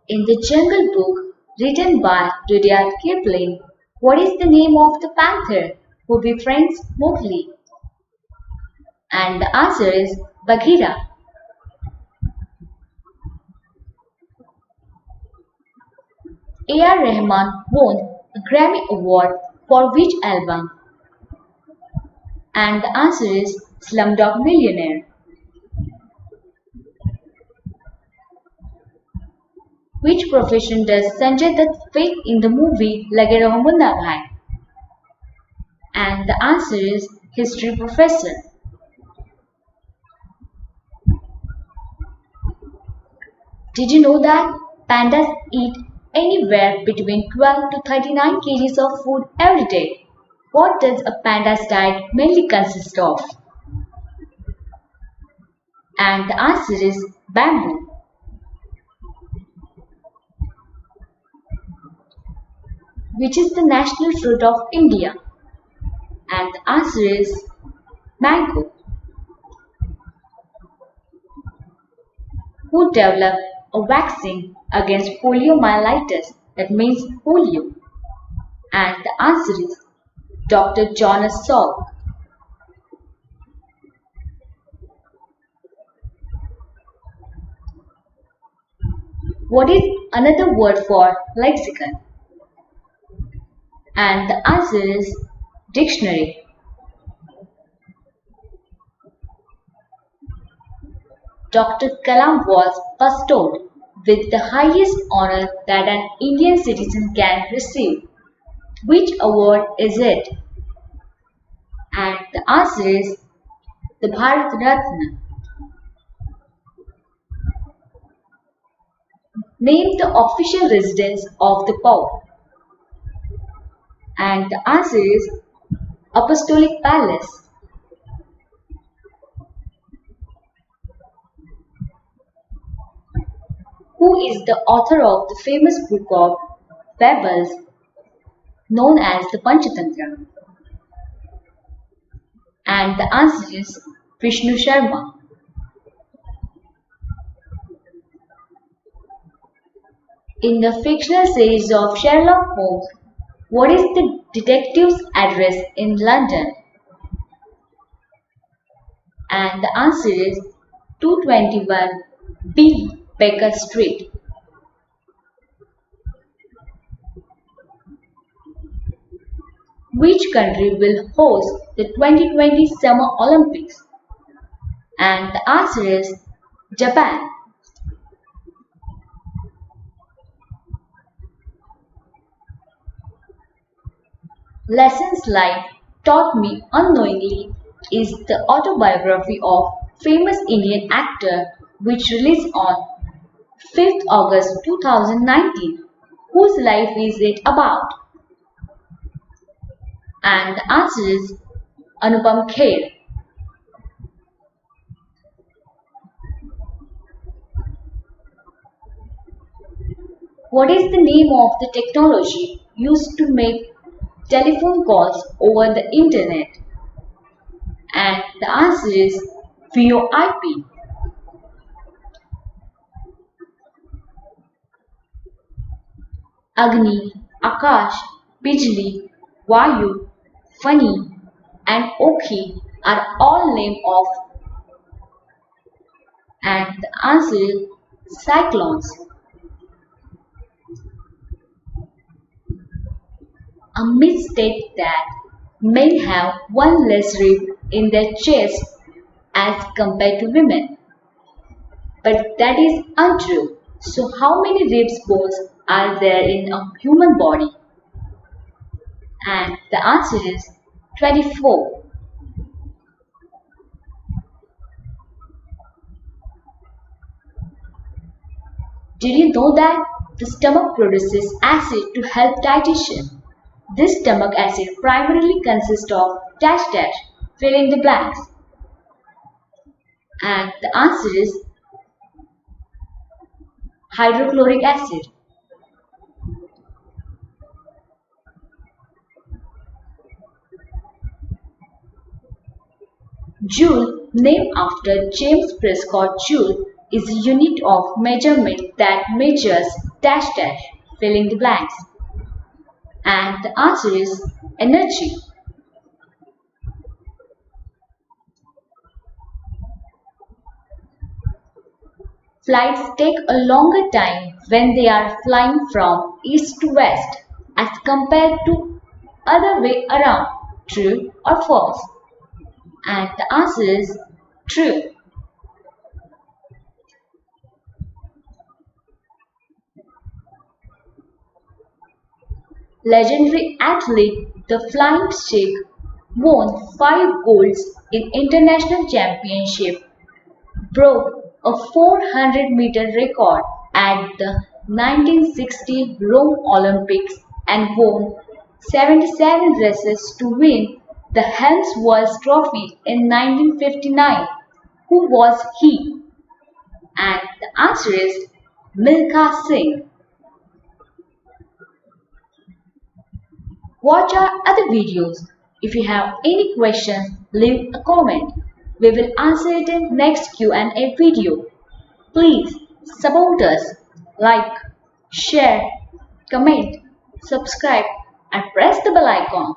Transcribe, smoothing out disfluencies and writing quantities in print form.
In the Jungle Book, written by Rudyard Kipling, what is the name of the panther who befriends Mowgli? And the answer is Bagheera. A R Rahman won a Grammy Award for which album? And the answer is Slumdog Millionaire. Which profession does Sanjay Dutt fake in the movie Lage Raho Munnabhai? And the answer is history professor. Did you know that pandas eat anywhere between 12 to 39 kgs of food every day? What does a panda's diet mainly consist of? And the answer is bamboo. Which is the national fruit of India? And the answer is mango. Who developed a vaccine against poliomyelitis, that means polio? And the answer is Dr. Jonas Salk. What is another word for lexicon? And the answer is dictionary. Dr. Kalam was bestowed with the highest honor that an Indian citizen can receive. Which award is it? And the answer is the Bharat Ratna. Name the official residence of the Pope. And the answer is Apostolic Palace. Who is the author of the famous book of fables known as the Panchatantra? And the answer is Vishnu Sharma. In the fictional series of Sherlock Holmes, what is the detective's address in London? And the answer is 221B Baker Street. Which country will host the 2020 Summer Olympics? And the answer is Japan. Lessons Life Taught Me Unknowingly is the autobiography of famous Indian actor which released on 5th August 2019. Whose life is it about? And the answer is Anupam Kher. What is the name of the technology used to make telephone calls over the internet? And the answer is VoIP. Agni, Akash, Bijli, Vayu, Fani and Okhi are all names of, and the answer is cyclones. A myth states that men have one less rib in their chest as compared to women. But that is untrue. So how many ribs bones are there in a human body? And the answer is 24. Did you know that the stomach produces acid to help digestion? This stomach acid primarily consists of dash dash, fill in the blanks. And the answer is hydrochloric acid. Joule, named after James Prescott Joule, is a unit of measurement that measures dash dash, fill in the blanks. And the answer is energy. Flights take a longer time when they are flying from east to west as compared to other way around. True or false? And the answer is true. Legendary athlete the Flying Sheikh won 5 golds in international championship, broke a 400-meter record at the 1960 Rome Olympics and won 77 races to win the Helmsworth Trophy in 1959. Who was he? And the answer is Milkha Singh. Watch our other videos. If you have any questions, leave a comment. We will answer it in next Q&A video. Please support us, like, share, comment, subscribe and press the bell icon.